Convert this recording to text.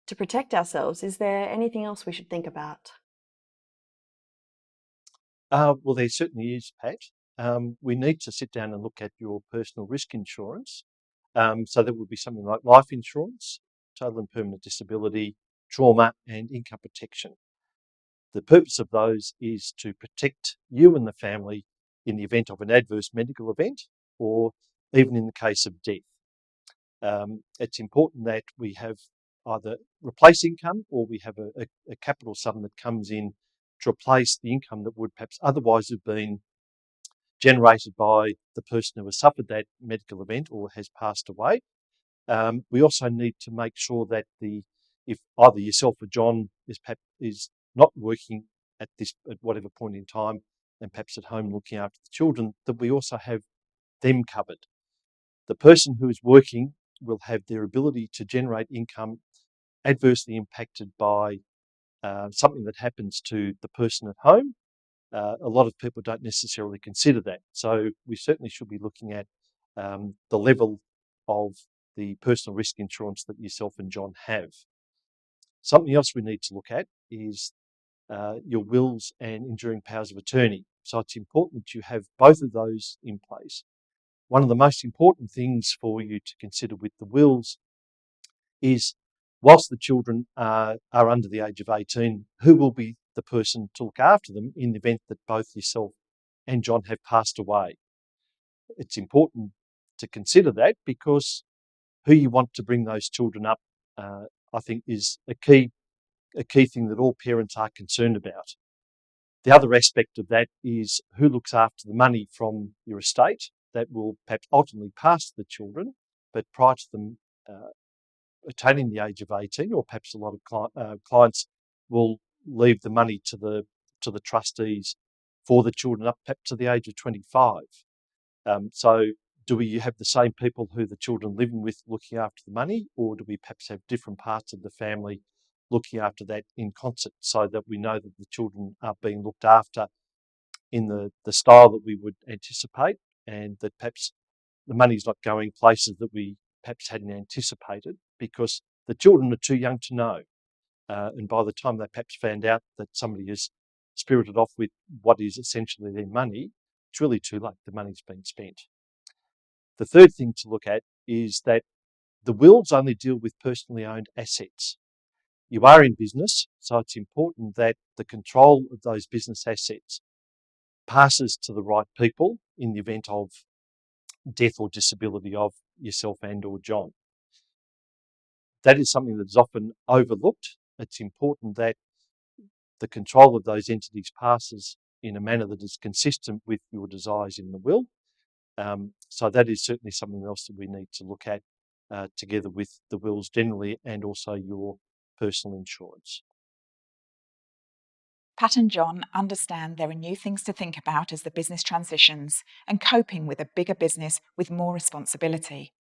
To protect ourselves, is there anything else we should think about? Well, there certainly is, Pat. We need to sit down and look at your personal risk insurance. So that would be something like life insurance, total and permanent disability, trauma, and income protection. The purpose of those is to protect you and the family in the event of an adverse medical event or even in the case of death. It's important that we have either replace income or we have a capital sum that comes in to replace the income that would perhaps otherwise have been generated by the person who has suffered that medical event or has passed away. We also need to make sure that if either yourself or John is not working at whatever point in time and perhaps at home looking after the children, that we also have them covered. The person who is working will have their ability to generate income adversely impacted by something that happens to the person at home. A lot of people don't necessarily consider that. So we certainly should be looking at the level of the personal risk insurance that yourself and John have. Something else we need to look at is your wills and enduring powers of attorney. So it's important that you have both of those in place. One of the most important things for you to consider with the wills is, whilst the children are under the age of 18, who will be the person to look after them in the event that both yourself and John have passed away? It's important to consider that because who you want to bring those children up, I think, is a key thing that all parents are concerned about. The other aspect of that is who looks after the money from your estate that will perhaps ultimately pass to the children, but prior to them attaining the age of 18, or perhaps a lot of clients will leave the money to the trustees for the children up perhaps to the age of 25. So do we have the same people who the children are living with looking after the money, or do we perhaps have different parts of the family looking after that in concert so that we know that the children are being looked after in the style that we would anticipate, and that perhaps the money's not going places that we perhaps hadn't anticipated because the children are too young to know. And by the time they perhaps found out that somebody is spirited off with what is essentially their money, it's really too late. The money's been spent. The third thing to look at is that the wills only deal with personally owned assets. You are in business, so it's important that the control of those business assets passes to the right people in the event of death or disability of yourself and or John. That is something that is often overlooked. It's important that the control of those entities passes in a manner that is consistent with your desires in the will. So that is certainly something else that we need to look at together with the wills generally and also your personal insurance. Pat and John understand there are new things to think about as the business transitions and coping with a bigger business with more responsibility.